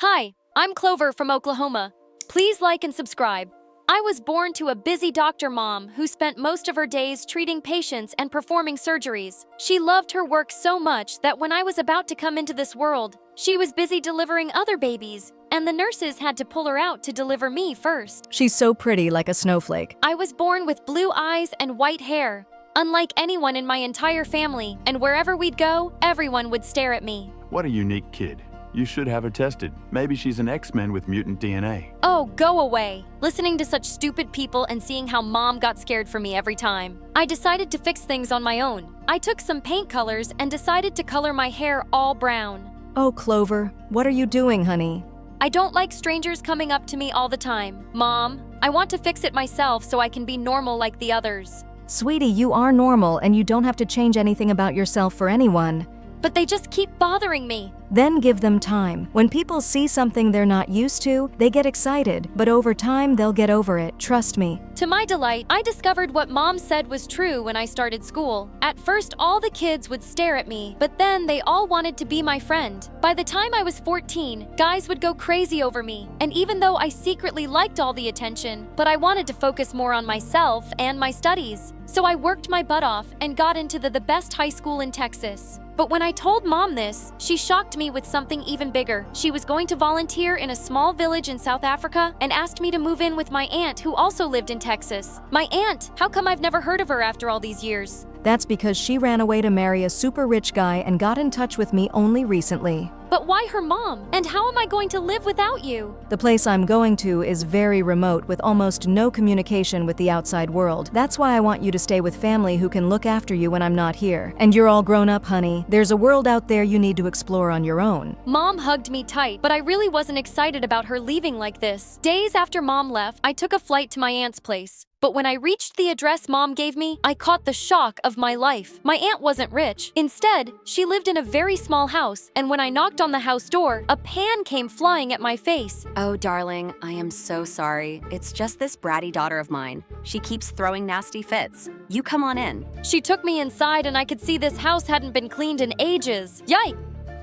Hi, I'm Clover from Oklahoma. Please like and subscribe. I was born to a busy doctor mom who spent most of her days treating patients and performing surgeries. She loved her work so much that when I was about to come into this world, she was busy delivering other babies, and the nurses had to pull her out to deliver me first. She's so pretty, like a snowflake. I was born with blue eyes and white hair, unlike anyone in my entire family, and wherever we'd go, everyone would stare at me. What a unique kid. You should have her tested. Maybe she's an X-Men with mutant DNA. Oh, go away. Listening to such stupid people and seeing how mom got scared for me every time. I decided to fix things on my own. I took some paint colors and decided to color my hair all brown. Oh, Clover, what are you doing, honey? I don't like strangers coming up to me all the time. Mom, I want to fix it myself so I can be normal like the others. Sweetie, you are normal and you don't have to change anything about yourself for anyone. But they just keep bothering me. Then give them time. When people see something they're not used to, they get excited, but over time they'll get over it, trust me. To my delight, I discovered what mom said was true when I started school. At first, all the kids would stare at me, but then they all wanted to be my friend. By the time I was 14, guys would go crazy over me. And even though I secretly liked all the attention, but I wanted to focus more on myself and my studies. So I worked my butt off and got into the best high school in Texas. But when I told mom this, she shocked me with something even bigger. She was going to volunteer in a small village in South Africa and asked me to move in with my aunt who also lived in Texas. My aunt? How come I've never heard of her after all these years? That's because she ran away to marry a super rich guy and got in touch with me only recently. But why her mom? And how am I going to live without you? The place I'm going to is very remote with almost no communication with the outside world. That's why I want you to stay with family who can look after you when I'm not here. And you're all grown up, honey. There's a world out there you need to explore on your own. Mom hugged me tight, but I really wasn't excited about her leaving like this. Days after mom left, I took a flight to my aunt's place. But when I reached the address mom gave me, I caught the shock of my life. My aunt wasn't rich. Instead, she lived in a very small house, and when I knocked on the house door, a pan came flying at my face. Oh, darling, I am so sorry. It's just this bratty daughter of mine. She keeps throwing nasty fits. You come on in. She took me inside and I could see this house hadn't been cleaned in ages. Yikes!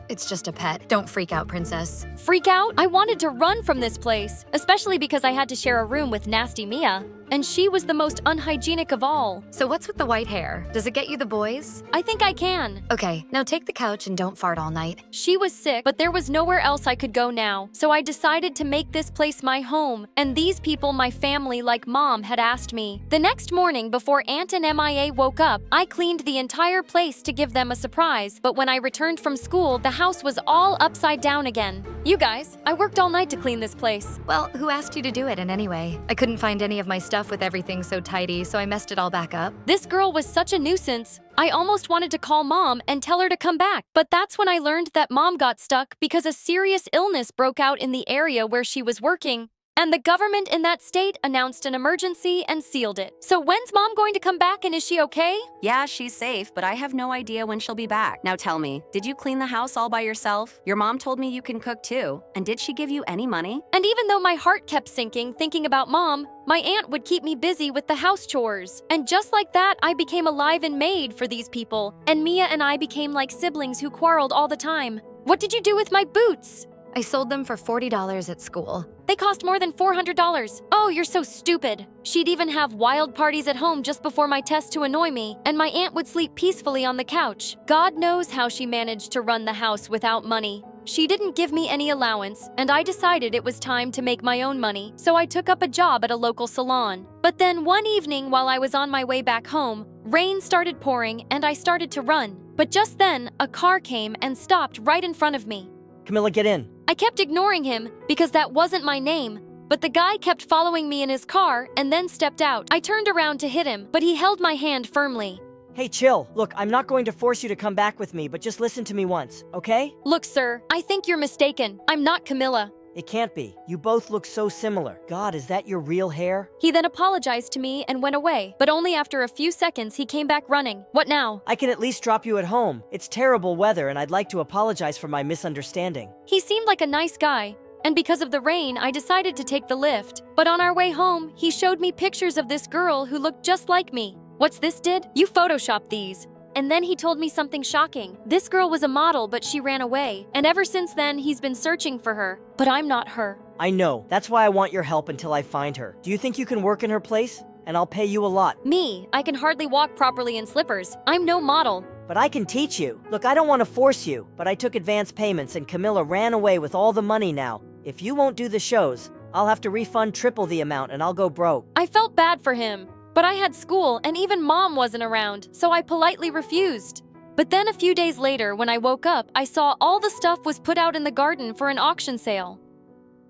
It's just a pet. Don't freak out, princess. Freak out? I wanted to run from this place, especially because I had to share a room with nasty Mia. And she was the most unhygienic of all. So what's with the white hair? Does it get you the boys? I think I can. Okay, now take the couch and don't fart all night. She was sick, but there was nowhere else I could go now. So I decided to make this place my home. And these people my family like mom had asked me. The next morning before Aunt and MIA woke up, I cleaned the entire place to give them a surprise. But when I returned from school, the house was all upside down again. You guys, I worked all night to clean this place. Well, who asked you to do it in any way? I couldn't find any of my stuff with everything so tidy, so I messed it all back up. This girl was such a nuisance. I almost wanted to call mom and tell her to come back. But that's when I learned that mom got stuck because a serious illness broke out in the area where she was working. And the government in that state announced an emergency and sealed it. So when's mom going to come back and is she okay? Yeah, she's safe, but I have no idea when she'll be back. Now tell me, did you clean the house all by yourself? Your mom told me you can cook too. And did she give you any money? And even though my heart kept sinking thinking about mom, my aunt would keep me busy with the house chores. And just like that, I became alive and made for these people. And Mia and I became like siblings who quarreled all the time. What did you do with my boots? I sold them for $40 at school. They cost more than $400. Oh, you're so stupid. She'd even have wild parties at home just before my test to annoy me, and my aunt would sleep peacefully on the couch. God knows how she managed to run the house without money. She didn't give me any allowance, and I decided it was time to make my own money, so I took up a job at a local salon. But then one evening while I was on my way back home, rain started pouring and I started to run. But just then, a car came and stopped right in front of me. Camilla, get in. I kept ignoring him because that wasn't my name, but the guy kept following me in his car and then stepped out. I turned around to hit him, but he held my hand firmly. Hey, chill. Look, I'm not going to force you to come back with me, but just listen to me once, okay? Look, sir, I think you're mistaken. I'm not Camilla. It can't be. You both look so similar. God, is that your real hair? He then apologized to me and went away, but only after a few seconds he came back running. What now? I can at least drop you at home. It's terrible weather and I'd like to apologize for my misunderstanding. He seemed like a nice guy, and because of the rain, I decided to take the lift. But on our way home, he showed me pictures of this girl who looked just like me. What's this, did? You photoshopped these. And then he told me something shocking. This girl was a model, but she ran away. And ever since then, he's been searching for her. but I'm not her. I know. That's why I want your help until I find her. Do you think you can work in her place? And I'll pay you a lot. Me, I can hardly walk properly in slippers. I'm no model. But I can teach you. Look, I don't want to force you, but I took advance payments and Camilla ran away with all the money now. If you won't do the shows, I'll have to refund triple the amount and I'll go broke. I felt bad for him, but I had school and even mom wasn't around, so I politely refused. But then a few days later, when I woke up, I saw all the stuff was put out in the garden for an auction sale.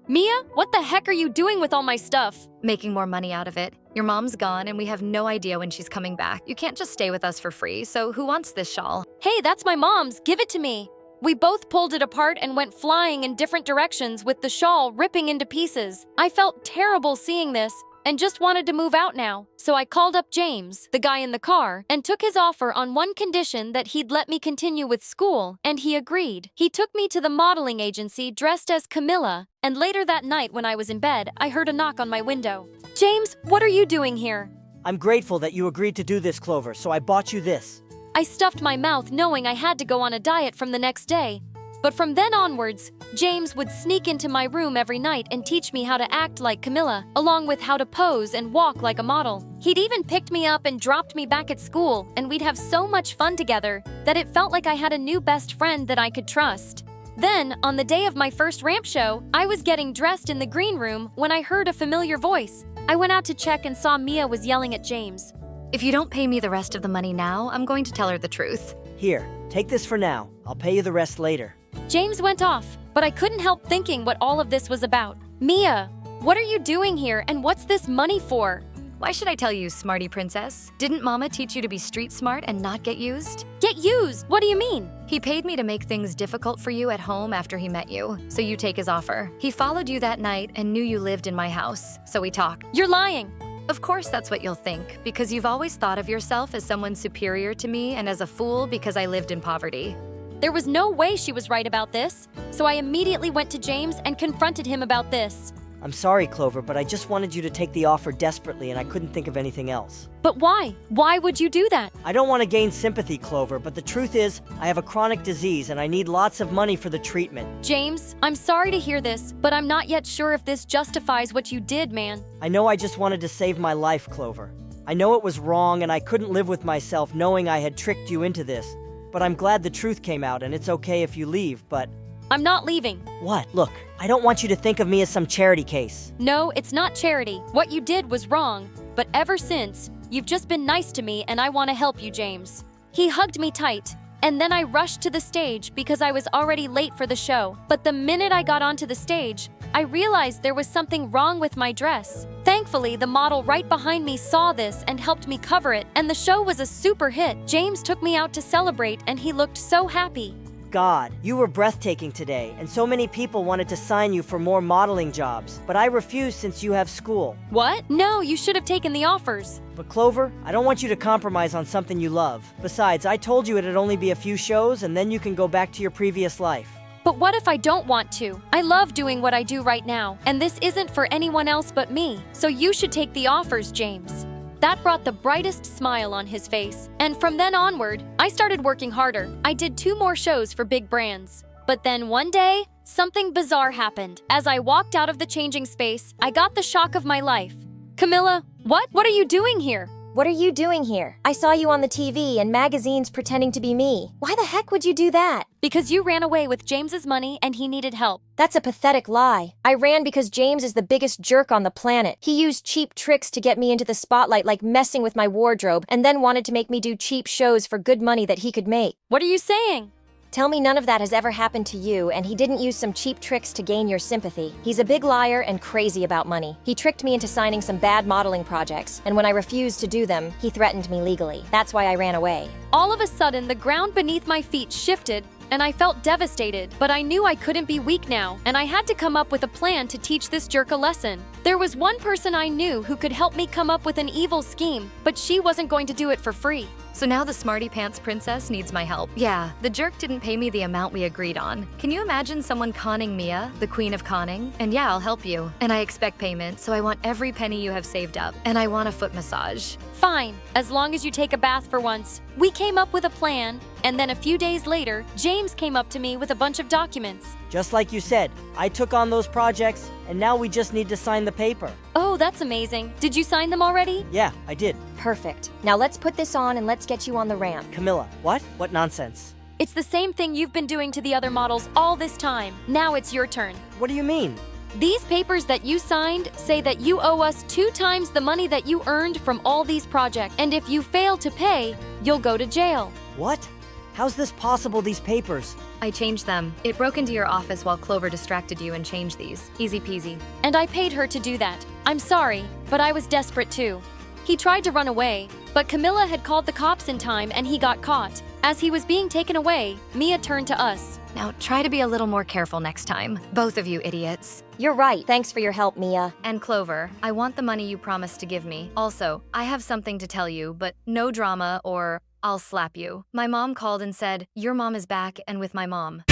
Mia, what the heck are you doing with all my stuff? Making more money out of it. Your mom's gone and we have no idea when she's coming back. You can't just stay with us for free, so who wants this shawl? Hey, that's my mom's. Give it to me. We both pulled it apart and went flying in different directions with the shawl ripping into pieces. I felt terrible seeing this and just wanted to move out now. So I called up James, the guy in the car, and took his offer on one condition that he'd let me continue with school, and he agreed. He took me to the modeling agency dressed as Camilla, and later that night when I was in bed, I heard a knock on my window. James, what are you doing here? I'm grateful that you agreed to do this, Clover, so I bought you this. I stuffed my mouth knowing I had to go on a diet from the next day. But from then onwards, James would sneak into my room every night and teach me how to act like Camilla, along with how to pose and walk like a model. He'd even picked me up and dropped me back at school, and we'd have so much fun together that it felt like I had a new best friend that I could trust. Then, on the day of my first ramp show, I was getting dressed in the green room when I heard a familiar voice. I went out to check and saw Mia was yelling at James. If you don't pay me the rest of the money now, I'm going to tell her the truth. Here, take this for now. I'll pay you the rest later. James went off, but I couldn't help thinking what all of this was about. Mia, what are you doing here and what's this money for? Why should I tell you, smarty princess? Didn't Mama teach you to be street smart and not get used? Get used? What do you mean? He paid me to make things difficult for you at home after he met you, so you take his offer. He followed you that night and knew you lived in my house, so we talked. You're lying. Of course that's what you'll think, because you've always thought of yourself as someone superior to me and as a fool because I lived in poverty. There was no way she was right about this, so I immediately went to James and confronted him about this. I'm sorry, Clover, but I just wanted you to take the offer desperately and I couldn't think of anything else. But why? Why would you do that? I don't want to gain sympathy, Clover, but the truth is, I have a chronic disease and I need lots of money for the treatment. James, I'm sorry to hear this, but I'm not yet sure if this justifies what you did, man. I know I just wanted to save my life, Clover. I know it was wrong and I couldn't live with myself knowing I had tricked you into this. But I'm glad the truth came out and it's okay if you leave, but... I'm not leaving. What? Look, I don't want you to think of me as some charity case. No, it's not charity. What you did was wrong. But ever since, you've just been nice to me and I want to help you, James. He hugged me tight, and then I rushed to the stage because I was already late for the show. But the minute I got onto the stage, I realized there was something wrong with my dress. Thankfully, the model right behind me saw this and helped me cover it, and the show was a super hit. James took me out to celebrate and he looked so happy. God, you were breathtaking today, and so many people wanted to sign you for more modeling jobs, but I refused since you have school. What? No, you should have taken the offers. But Clover, I don't want you to compromise on something you love. Besides, I told you it'd only be a few shows and then you can go back to your previous life. But what if I don't want to? I love doing what I do right now, and this isn't for anyone else but me. So you should take the offers, James. That brought the brightest smile on his face. And from then onward, I started working harder. I did 2 more shows for big brands. But then one day, something bizarre happened. As I walked out of the changing space, I got the shock of my life. Camilla, what? What are you doing here? What are you doing here? I saw you on the TV and magazines pretending to be me. Why the heck would you do that? Because you ran away with James's money and he needed help. That's a pathetic lie. I ran because James is the biggest jerk on the planet. He used cheap tricks to get me into the spotlight, like messing with my wardrobe, and then wanted to make me do cheap shows for good money that he could make. What are you saying? Tell me none of that has ever happened to you, and he didn't use some cheap tricks to gain your sympathy. He's a big liar and crazy about money. He tricked me into signing some bad modeling projects, and when I refused to do them, he threatened me legally. That's why I ran away. All of a sudden, the ground beneath my feet shifted, and I felt devastated. But I knew I couldn't be weak now, and I had to come up with a plan to teach this jerk a lesson. There was one person I knew who could help me come up with an evil scheme, but she wasn't going to do it for free. So now the smarty pants princess needs my help. Yeah, the jerk didn't pay me the amount we agreed on. Can you imagine someone conning Mia, the queen of conning? And yeah, I'll help you. And I expect payment, so I want every penny you have saved up. And I want a foot massage. Fine, as long as you take a bath for once. We came up with a plan, and then a few days later, James came up to me with a bunch of documents. Just like you said, I took on those projects, and now we just need to sign the paper. Oh, that's amazing. Did you sign them already? Yeah, I did. Perfect. Now let's put this on and let's get you on the ramp. Camilla, what? What nonsense? It's the same thing you've been doing to the other models all this time. Now it's your turn. What do you mean? These papers that you signed say that you owe us 2 times the money that you earned from all these projects, and if you fail to pay, you'll go to jail. What? How's this possible, these papers? I changed them. It broke into your office while Clover distracted you and changed these. Easy peasy. And I paid her to do that. I'm sorry, but I was desperate too. He tried to run away, but Camilla had called the cops in time and he got caught. As he was being taken away, Mia turned to us. Now try to be a little more careful next time. Both of you idiots. You're right. Thanks for your help, Mia. And Clover, I want the money you promised to give me. Also, I have something to tell you, but no drama or I'll slap you. My mom called and said, your mom is back and with my mom.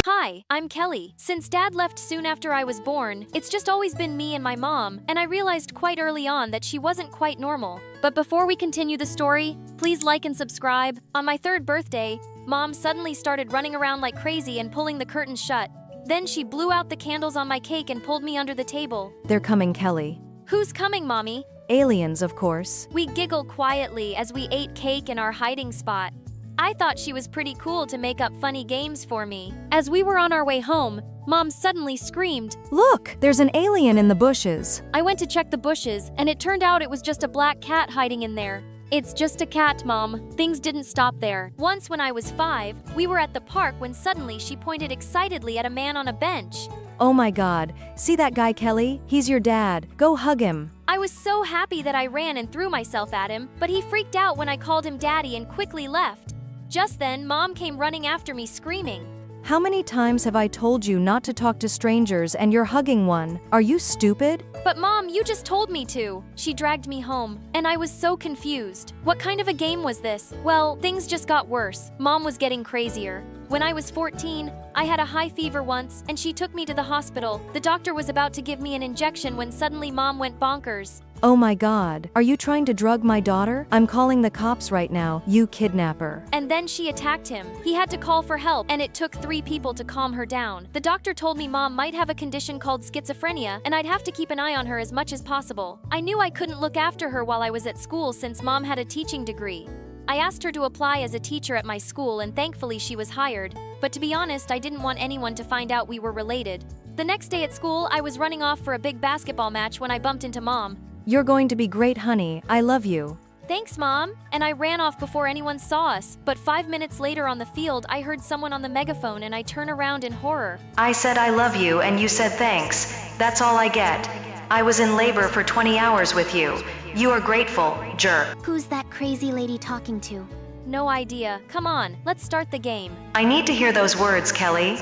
Hi, I'm Kelly. Since Dad left soon after I was born, it's just always been me and my mom, and I realized quite early on that she wasn't quite normal. But before we continue the story, please like and subscribe. On my 3rd birthday, Mom suddenly started running around like crazy and pulling the curtains shut. Then she blew out the candles on my cake and pulled me under the table. They're coming, Kelly. Who's coming, Mommy? Aliens, of course. We giggled quietly as we ate cake in our hiding spot. I thought she was pretty cool to make up funny games for me. As we were on our way home, Mom suddenly screamed, Look, there's an alien in the bushes. I went to check the bushes, and it turned out it was just a black cat hiding in there. It's just a cat, Mom. Things didn't stop there. Once when I was 5, we were at the park when suddenly she pointed excitedly at a man on a bench. Oh my God. See that guy, Kelly? He's your dad. Go hug him. I was so happy that I ran and threw myself at him, but he freaked out when I called him Daddy and quickly left. Just then, Mom came running after me screaming. How many times have I told you not to talk to strangers and you're hugging one? Are you stupid? But Mom, you just told me to. She dragged me home, and I was so confused. What kind of a game was this? Well, things just got worse. Mom was getting crazier. When I was 14, I had a high fever once, and she took me to the hospital. The doctor was about to give me an injection when suddenly Mom went bonkers. Oh my God. Are you trying to drug my daughter? I'm calling the cops right now, you kidnapper. And then she attacked him. He had to call for help, and it took 3 people to calm her down. The doctor told me Mom might have a condition called schizophrenia, and I'd have to keep an eye on her as much as possible. I knew I couldn't look after her while I was at school since Mom had a teaching degree. I asked her to apply as a teacher at my school, and thankfully she was hired. But to be honest, I didn't want anyone to find out we were related. The next day at school, I was running off for a big basketball match when I bumped into Mom. You're going to be great, honey. I love you. Thanks, Mom. And I ran off before anyone saw us. But 5 minutes later on the field, I heard someone on the megaphone and I turn around in horror. I said I love you and you said thanks. That's all I get. I was in labor for 20 hours with you. You are grateful, jerk. Who's that crazy lady talking to? No idea. Come on, let's start the game. I need to hear those words, Kelly.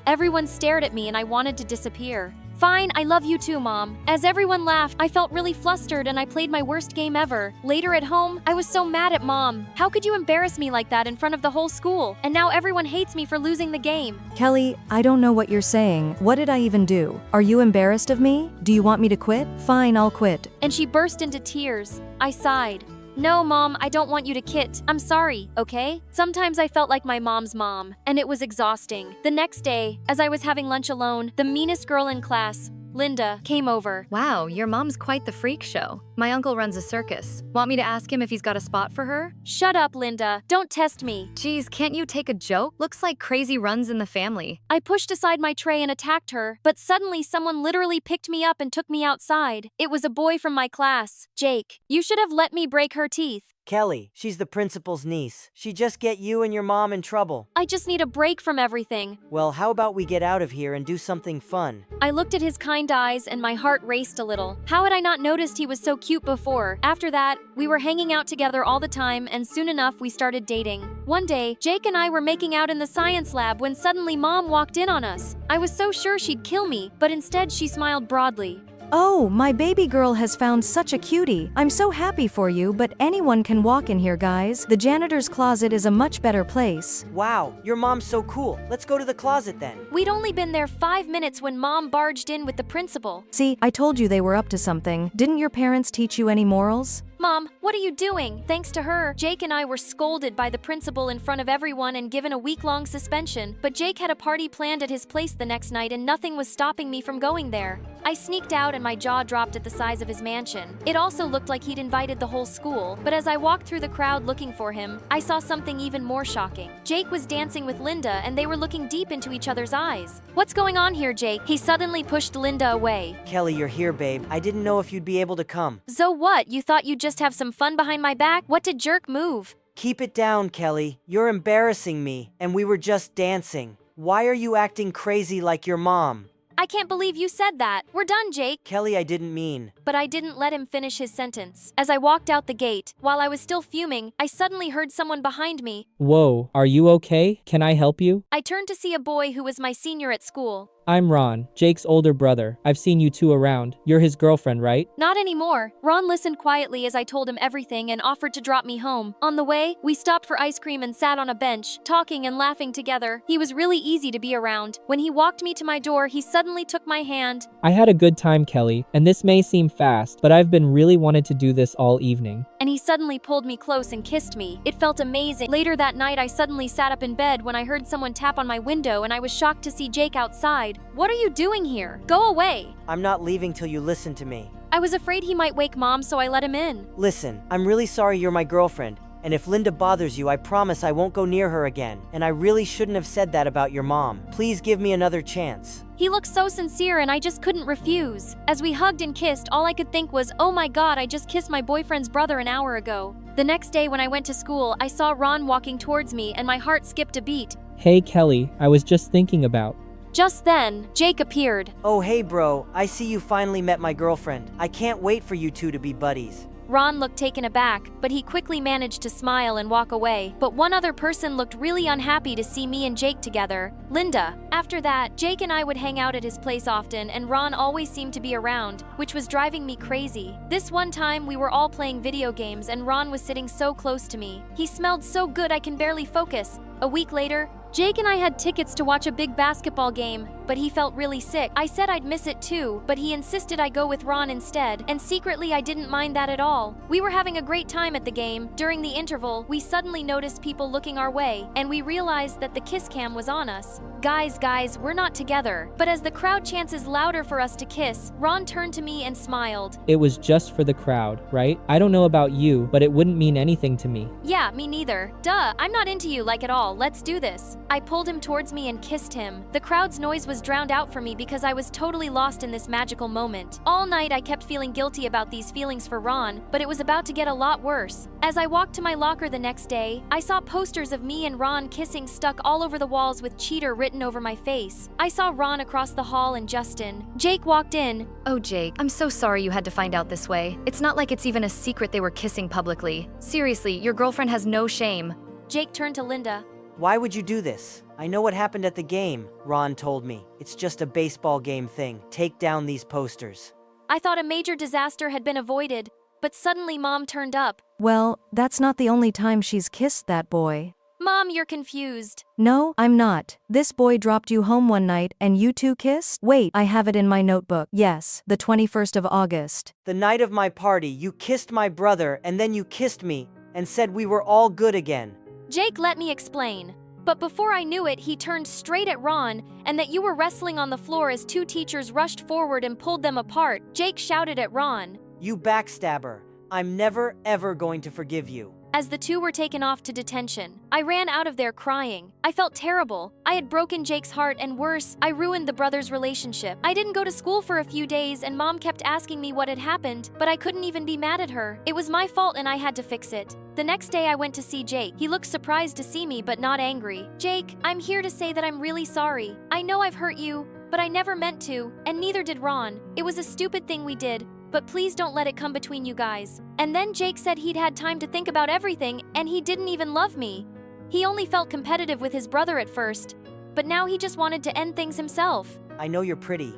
Everyone stared at me and I wanted to disappear. Fine, I love you too, Mom. As everyone laughed, I felt really flustered and I played my worst game ever. Later at home, I was so mad at Mom. How could you embarrass me like that in front of the whole school? And now everyone hates me for losing the game. Kelly, I don't know what you're saying. What did I even do? Are you embarrassed of me? Do you want me to quit? Fine, I'll quit. And she burst into tears. I sighed. No, Mom, I don't want you to quit. I'm sorry, okay? Sometimes I felt like my mom's mom, and it was exhausting. The next day, as I was having lunch alone, the meanest girl in class, Linda, came over. Wow, your mom's quite the freak show. My uncle runs a circus. Want me to ask him if he's got a spot for her? Shut up, Linda. Don't test me. Geez, can't you take a joke? Looks like crazy runs in the family. I pushed aside my tray and attacked her, but suddenly someone literally picked me up and took me outside. It was a boy from my class, Jake. You should have let me break her teeth. Kelly, she's the principal's niece. She just get you and your mom in trouble. I just need a break from everything. Well, how about we get out of here and do something fun? I looked at his kind eyes and my heart raced a little. How had I not noticed he was so cute before? After that, we were hanging out together all the time and soon enough we started dating. One day, Jake and I were making out in the science lab when suddenly Mom walked in on us. I was so sure she'd kill me, but instead she smiled broadly. Oh, my baby girl has found such a cutie. I'm so happy for you, but anyone can walk in here, guys. The janitor's closet is a much better place. Wow, your mom's so cool. Let's go to the closet then. We'd only been there 5 minutes when Mom barged in with the principal. See, I told you they were up to something. Didn't your parents teach you any morals? Mom, what are you doing? Thanks to her, Jake and I were scolded by the principal in front of everyone and given a week-long suspension, but Jake had a party planned at his place the next night and nothing was stopping me from going there. I sneaked out and my jaw dropped at the size of his mansion. It also looked like he'd invited the whole school, but as I walked through the crowd looking for him, I saw something even more shocking. Jake was dancing with Linda and they were looking deep into each other's eyes. What's going on here, Jake? He suddenly pushed Linda away. Kelly, you're here, babe. I didn't know if you'd be able to come. So what? You thought you'd just have some fun behind my back? What did jerk move? Keep it down, Kelly. You're embarrassing me, and we were just dancing. Why are you acting crazy like your mom? I can't believe you said that. We're done, Jake. Kelly, I didn't mean. But I didn't let him finish his sentence. As I walked out the gate, while I was still fuming, I suddenly heard someone behind me. Whoa, are you okay? Can I help you? I turned to see a boy who was my senior at school. I'm Ron, Jake's older brother. I've seen you two around. You're his girlfriend, right? Not anymore. Ron listened quietly as I told him everything and offered to drop me home. On the way, we stopped for ice cream and sat on a bench, talking and laughing together. He was really easy to be around. When he walked me to my door, he suddenly took my hand. I had a good time, Kelly, and this may seem fast, but I've been really wanted to do this all evening. And he suddenly pulled me close and kissed me. It felt amazing. Later that night, I suddenly sat up in bed when I heard someone tap on my window and I was shocked to see Jake outside. What are you doing here? Go away. I'm not leaving till you listen to me. I was afraid he might wake Mom, so I let him in. Listen, I'm really sorry you're my girlfriend, and if Linda bothers you, I promise I won't go near her again. And I really shouldn't have said that about your mom. Please give me another chance. He looked so sincere and I just couldn't refuse. As we hugged and kissed, all I could think was, oh my god, I just kissed my boyfriend's brother an hour ago. The next day when I went to school, I saw Ron walking towards me and my heart skipped a beat. Hey, Kelly, I was just thinking about. Just then, Jake appeared. Oh hey bro, I see you finally met my girlfriend. I can't wait for you two to be buddies. Ron looked taken aback, but he quickly managed to smile and walk away. But one other person looked really unhappy to see me and Jake together, Linda. After that, Jake and I would hang out at his place often and Ron always seemed to be around, which was driving me crazy. This one time, we were all playing video games and Ron was sitting so close to me. He smelled so good I can barely focus. A week later, Jake and I had tickets to watch a big basketball game, but he felt really sick. I said I'd miss it too, but he insisted I go with Ron instead, and secretly I didn't mind that at all. We were having a great time at the game. During the interval, we suddenly noticed people looking our way, and we realized that the kiss cam was on us. Guys, we're not together. But as the crowd chances louder for us to kiss, Ron turned to me and smiled. It was just for the crowd, right? I don't know about you, but it wouldn't mean anything to me. Yeah, me neither. Duh, I'm not into you like at all. Let's do this. I pulled him towards me and kissed him. The crowd's noise was drowned out for me because I was totally lost in this magical moment. All night I kept feeling guilty about these feelings for Ron, but it was about to get a lot worse. As I walked to my locker the next day, I saw posters of me and Ron kissing stuck all over the walls with cheater written over my face. I saw Ron across the hall and Justin. Jake walked in. Oh, Jake, I'm so sorry you had to find out this way. It's not like it's even a secret they were kissing publicly. Seriously, your girlfriend has no shame. Jake turned to Linda. Why would you do this? I know what happened at the game, Ron told me. It's just a baseball game thing. Take down these posters. I thought a major disaster had been avoided, but suddenly Mom turned up. Well, that's not the only time she's kissed that boy. Mom, you're confused. No, I'm not. This boy dropped you home one night and you two kissed? Wait, I have it in my notebook. Yes, the 21st of August. The night of my party, you kissed my brother and then you kissed me and said we were all good again. Jake, let me explain. But before I knew it, he turned straight at Ron, and that you were wrestling on the floor as two teachers rushed forward and pulled them apart. Jake shouted at Ron. You backstabber. I'm never, ever going to forgive you. As the two were taken off to detention, I ran out of there crying. I felt terrible. I had broken Jake's heart and worse, I ruined the brothers' relationship. I didn't go to school for a few days and Mom kept asking me what had happened, but I couldn't even be mad at her. It was my fault and I had to fix it. The next day I went to see Jake. He looked surprised to see me but not angry. Jake, I'm here to say that I'm really sorry. I know I've hurt you, but I never meant to, and neither did Ron. It was a stupid thing we did. But please don't let it come between you guys. And then Jake said he'd had time to think about everything, and he didn't even love me. He only felt competitive with his brother at first, but now he just wanted to end things himself. I know you're pretty,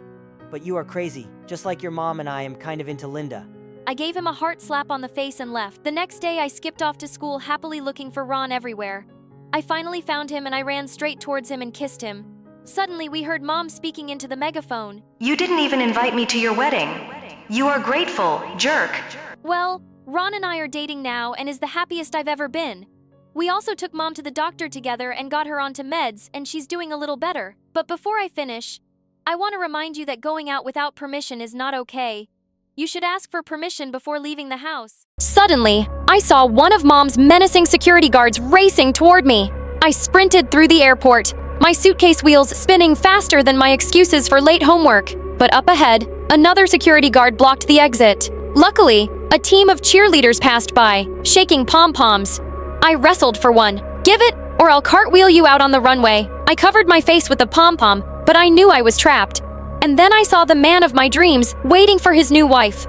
but you are crazy. Just like your mom and I am kind of into Linda. I gave him a heart slap on the face and left. The next day, I skipped off to school happily looking for Ron everywhere. I finally found him and I ran straight towards him and kissed him. Suddenly, we heard Mom speaking into the megaphone. You didn't even invite me to your wedding. You are grateful, jerk. Well, Ron and I are dating now and is the happiest I've ever been. We also took Mom to the doctor together and got her onto meds, and she's doing a little better. But before I finish, I want to remind you that going out without permission is not okay. You should ask for permission before leaving the house. Suddenly, I saw one of Mom's menacing security guards racing toward me. I sprinted through the airport, my suitcase wheels spinning faster than my excuses for late homework. But up ahead, another security guard blocked the exit. Luckily, a team of cheerleaders passed by, shaking pom-poms. I wrestled for one. Give it, or I'll cartwheel you out on the runway. I covered my face with the pom-pom, but I knew I was trapped. And then I saw the man of my dreams waiting for his new wife.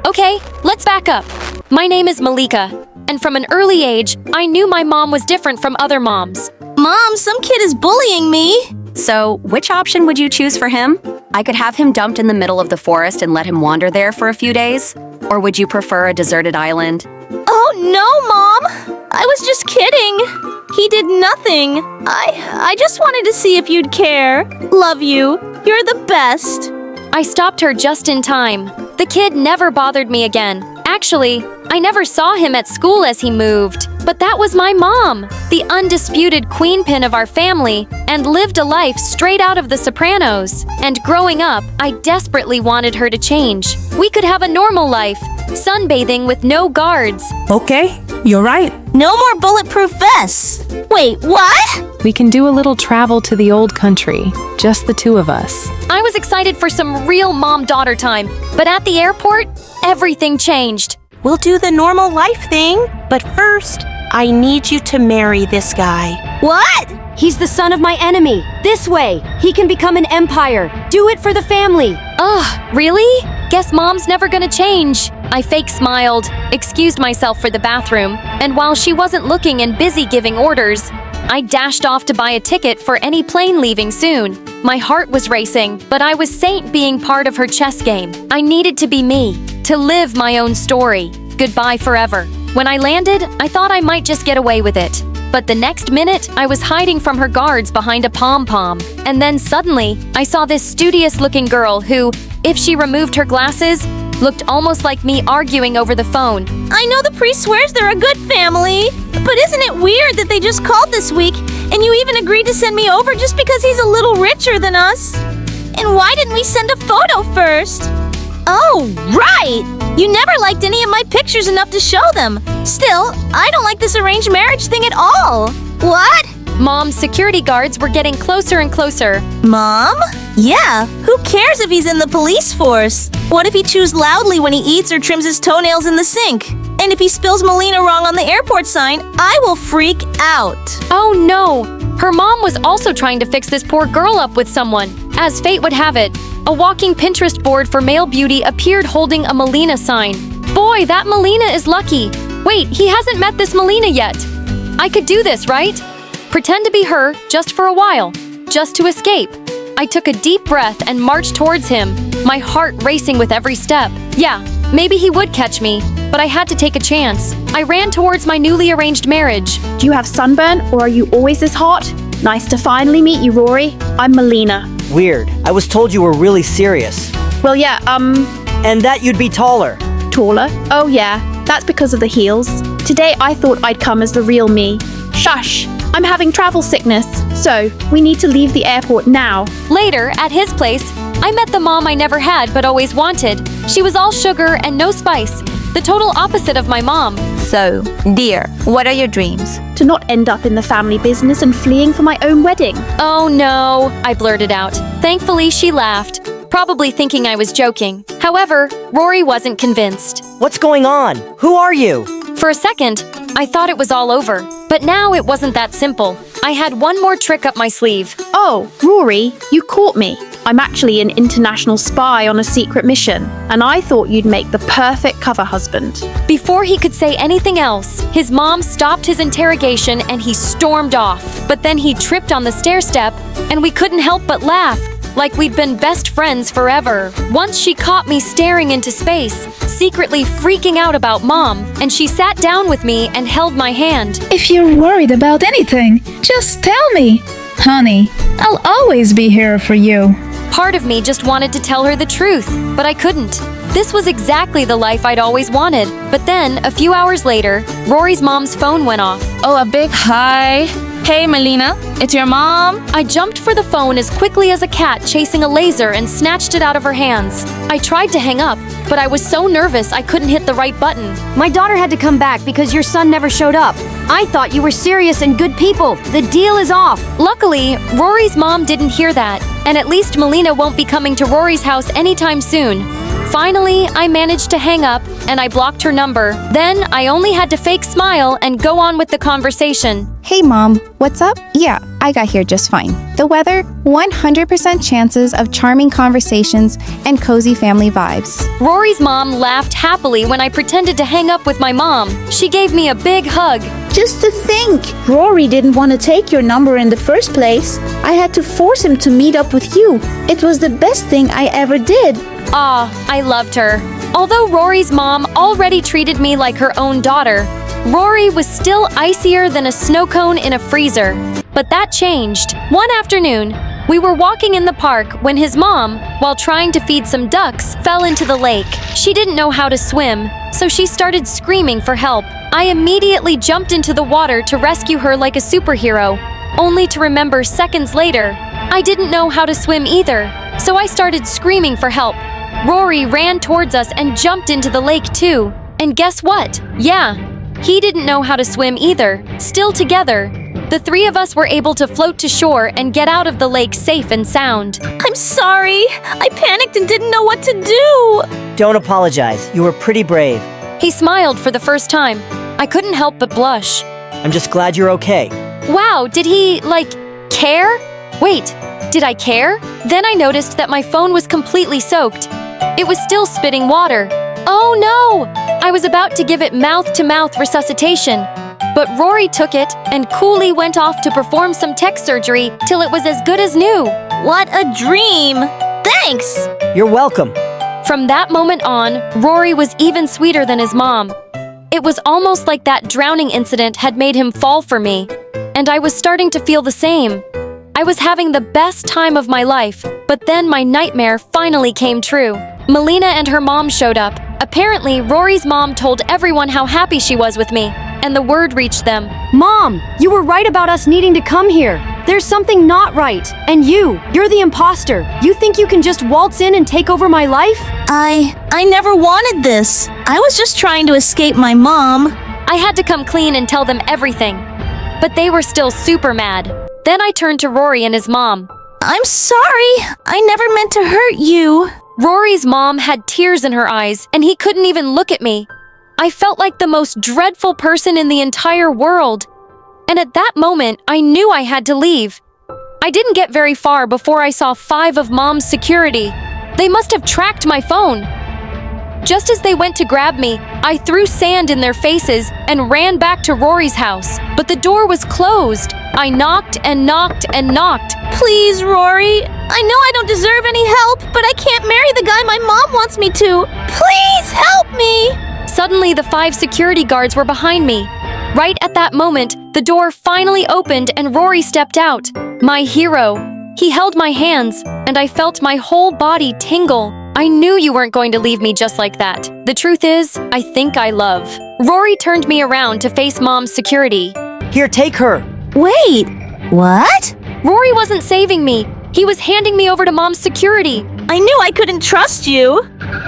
Okay, let's back up. My name is Malika, and from an early age, I knew my mom was different from other moms. Mom, some kid is bullying me. So, which option would you choose for him? I could have him dumped in the middle of the forest and let him wander there for a few days? Or would you prefer a deserted island? Oh no, Mom! I was just kidding. He did nothing. I just wanted to see if you'd care. Love you. You're the best. I stopped her just in time. The kid never bothered me again. Actually, I never saw him at school as he moved. But that was my mom, the undisputed queenpin of our family, and lived a life straight out of The Sopranos. And growing up, I desperately wanted her to change. We could have a normal life, sunbathing with no guards. Okay, you're right. No more bulletproof vests. Wait, what? We can do a little travel to the old country, just the two of us. I was excited for some real mom-daughter time, but at the airport, everything changed. We'll do the normal life thing, but first, I need you to marry this guy. What? He's the son of my enemy. This way, he can become an empire. Do it for the family. Ugh, really? Guess Mom's never gonna change. I fake smiled, excused myself for the bathroom, and while she wasn't looking and busy giving orders, I dashed off to buy a ticket for any plane leaving soon. My heart was racing, but I was saint being part of her chess game. I needed to be me, to live my own story. Goodbye forever. When I landed, I thought I might just get away with it. But the next minute, I was hiding from her guards behind a pom-pom. And then suddenly, I saw this studious-looking girl who, if she removed her glasses, looked almost like me arguing over the phone. I know the priest swears they're a good family, but isn't it weird that they just called this week and you even agreed to send me over just because he's a little richer than us? And why didn't we send a photo first? Oh, right! You never liked any of my pictures enough to show them. Still, I don't like this arranged marriage thing at all. What? Mom's security guards were getting closer and closer. Mom? Yeah, who cares if he's in the police force? What if he chews loudly when he eats or trims his toenails in the sink? And if he spills Melina wrong on the airport sign, I will freak out. Oh no! Her mom was also trying to fix this poor girl up with someone. As fate would have it, a walking Pinterest board for male beauty appeared holding a Melina sign. Boy, that Melina is lucky. Wait, he hasn't met this Melina yet. I could do this, right? Pretend to be her, just for a while. Just to escape. I took a deep breath and marched towards him, my heart racing with every step. Yeah, maybe he would catch me, but I had to take a chance. I ran towards my newly arranged marriage. Do you have sunburn, or are you always this hot? Nice to finally meet you, Rory. I'm Melina. Weird. I was told you were really serious. Well, yeah, And that you'd be taller. Taller? Oh, yeah. That's because of the heels. Today, I thought I'd come as the real me. Shush! I'm having travel sickness, so we need to leave the airport now. Later, at his place, I met the mom I never had but always wanted. She was all sugar and no spice, the total opposite of my mom. So, dear, what are your dreams? To not end up in the family business and fleeing for my own wedding. Oh no, I blurted out. Thankfully, she laughed, probably thinking I was joking. However, Rory wasn't convinced. What's going on? Who are you? For a second, I thought it was all over. But now it wasn't that simple. I had one more trick up my sleeve. Oh, Rory, you caught me. I'm actually an international spy on a secret mission, and I thought you'd make the perfect cover husband. Before he could say anything else, his mom stopped his interrogation and he stormed off. But then he tripped on the stair step, and we couldn't help but laugh. like we'd been best friends forever. Once she caught me staring into space, secretly freaking out about Mom, and she sat down with me and held my hand. If you're worried about anything, just tell me. Honey, I'll always be here for you. Part of me just wanted to tell her the truth, but I couldn't. This was exactly the life I'd always wanted. But then, a few hours later, Rory's mom's phone went off. Oh, a big hi. Hey, Melina, it's your mom. I jumped for the phone as quickly as a cat chasing a laser and snatched it out of her hands. I tried to hang up, but I was so nervous I couldn't hit the right button. My daughter had to come back because your son never showed up. I thought you were serious and good people. The deal is off. Luckily, Rory's mom didn't hear that, and at least Melina won't be coming to Rory's house anytime soon. Finally, I managed to hang up, and I blocked her number. Then, I only had to fake smile and go on with the conversation. Hey Mom, what's up? Yeah, I got here just fine. The weather, 100% chances of charming conversations and cozy family vibes. Rory's mom laughed happily when I pretended to hang up with my mom. She gave me a big hug. Just to think, Rory didn't want to take your number in the first place. I had to force him to meet up with you. It was the best thing I ever did. Ah, I loved her. Although Rory's mom already treated me like her own daughter, Rory was still icier than a snow cone in a freezer. But that changed. One afternoon, we were walking in the park when his mom, while trying to feed some ducks, fell into the lake. She didn't know how to swim, so she started screaming for help. I immediately jumped into the water to rescue her like a superhero, only to remember seconds later, I didn't know how to swim either, so I started screaming for help. Rory ran towards us and jumped into the lake too. And guess what? Yeah, he didn't know how to swim either. Still together, the three of us were able to float to shore and get out of the lake safe and sound. I'm sorry. I panicked and didn't know what to do. Don't apologize. You were pretty brave. He smiled for the first time. I couldn't help but blush. I'm just glad you're okay. Wow, did he, care? Wait, did I care? Then I noticed that my phone was completely soaked. It was still spitting water. Oh no! I was about to give it mouth-to-mouth resuscitation. But Rory took it and coolly went off to perform some tech surgery till it was as good as new. What a dream! Thanks! You're welcome. From that moment on, Rory was even sweeter than his mom. It was almost like that drowning incident had made him fall for me, and I was starting to feel the same. I was having the best time of my life, but then my nightmare finally came true. Melina and her mom showed up. Apparently, Rory's mom told everyone how happy she was with me, and the word reached them. Mom, you were right about us needing to come here. There's something not right. And you're the imposter. You think you can just waltz in and take over my life? I never wanted this. I was just trying to escape my mom. I had to come clean and tell them everything, but they were still super mad. Then I turned to Rory and his mom. I'm sorry. I never meant to hurt you. Rory's mom had tears in her eyes, and he couldn't even look at me. I felt like the most dreadful person in the entire world. And at that moment, I knew I had to leave. I didn't get very far before I saw 5 of Mom's security. They must have tracked my phone. Just as they went to grab me, I threw sand in their faces and ran back to Rory's house. But the door was closed. I knocked and knocked and knocked. Please, Rory. I know I don't deserve any help, but I can't marry the guy my mom wants me to. Please help me. Suddenly, the 5 security guards were behind me. Right at that moment, the door finally opened and Rory stepped out. My hero. He held my hands, and I felt my whole body tingle. I knew you weren't going to leave me just like that. The truth is, I think I love. Rory turned me around to face Mom's security. Here, take her. Wait, what? Rory wasn't saving me. He was handing me over to Mom's security. I knew I couldn't trust you.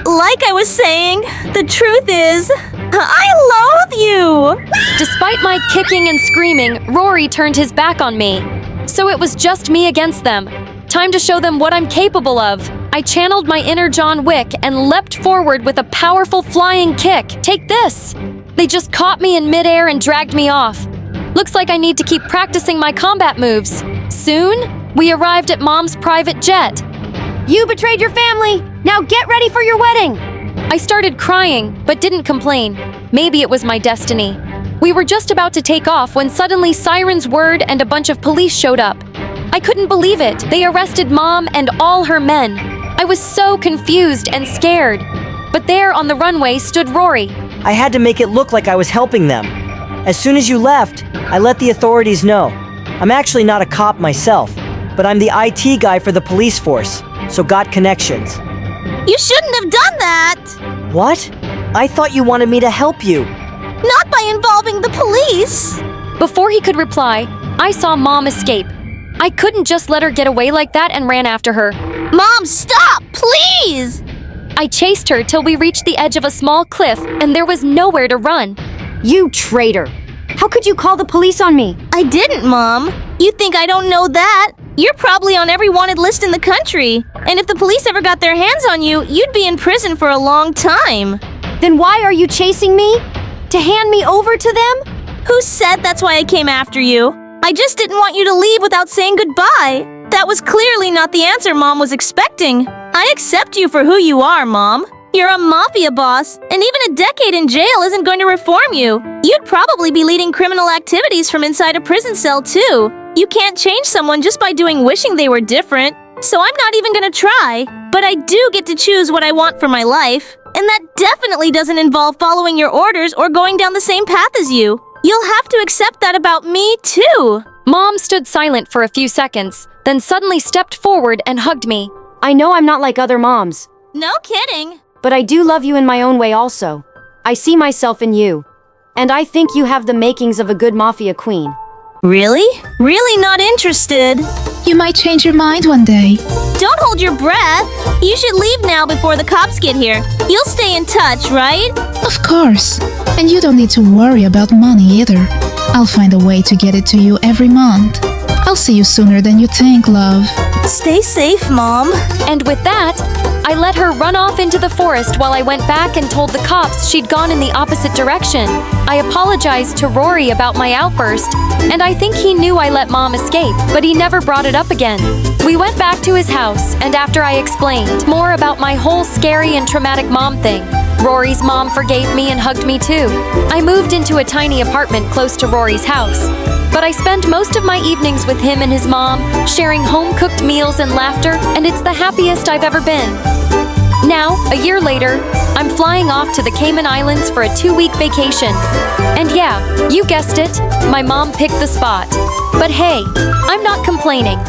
Like I was saying, the truth is, I loathe you. Despite my kicking and screaming, Rory turned his back on me. So it was just me against them. Time to show them what I'm capable of. I channeled my inner John Wick and leapt forward with a powerful flying kick. Take this! They just caught me in midair and dragged me off. Looks like I need to keep practicing my combat moves. Soon, we arrived at Mom's private jet. You betrayed your family! Now get ready for your wedding! I started crying, but didn't complain. Maybe it was my destiny. We were just about to take off when suddenly sirens whirred and a bunch of police showed up. I couldn't believe it. They arrested Mom and all her men. I was so confused and scared. But there on the runway stood Rory. I had to make it look like I was helping them. As soon as you left, I let the authorities know. I'm actually not a cop myself, but I'm the IT guy for the police force, so got connections. You shouldn't have done that! What? I thought you wanted me to help you. Not by involving the police! Before he could reply, I saw Mom escape. I couldn't just let her get away like that and ran after her. Mom, stop! Please! I chased her till we reached the edge of a small cliff and there was nowhere to run. You traitor! How could you call the police on me? I didn't, Mom. You think I don't know that? You're probably on every wanted list in the country. And if the police ever got their hands on you, you'd be in prison for a long time. Then why are you chasing me? To hand me over to them? Who said that's why I came after you? I just didn't want you to leave without saying goodbye. That was clearly not the answer Mom was expecting. I accept you for who you are, Mom. You're a mafia boss, and even a decade in jail isn't going to reform you. You'd probably be leading criminal activities from inside a prison cell, too. You can't change someone just by wishing they were different. So I'm not even gonna try. But I do get to choose what I want for my life. And that definitely doesn't involve following your orders or going down the same path as you. You'll have to accept that about me, too. Mom stood silent for a few seconds, then suddenly stepped forward and hugged me. I know I'm not like other moms. No kidding. But I do love you in my own way also. I see myself in you. And I think you have the makings of a good mafia queen. Really? Really not interested? You might change your mind one day. Don't hold your breath. You should leave now before the cops get here. You'll stay in touch, right? Of course. And you don't need to worry about money either. I'll find a way to get it to you every month. I'll see you sooner than you think, love. Stay safe, Mom. And with that, I let her run off into the forest while I went back and told the cops she'd gone in the opposite direction. I apologized to Rory about my outburst, and I think he knew I let Mom escape, but he never brought it up again. We went back to his house, and after I explained more about my whole scary and traumatic mom thing, Rory's mom forgave me and hugged me too. I moved into a tiny apartment close to Rory's house, but I spend most of my evenings with him and his mom, sharing home-cooked meals and laughter, and it's the happiest I've ever been. Now, a year later, I'm flying off to the Cayman Islands for a 2-week vacation. And yeah, you guessed it, my mom picked the spot. But hey, I'm not complaining.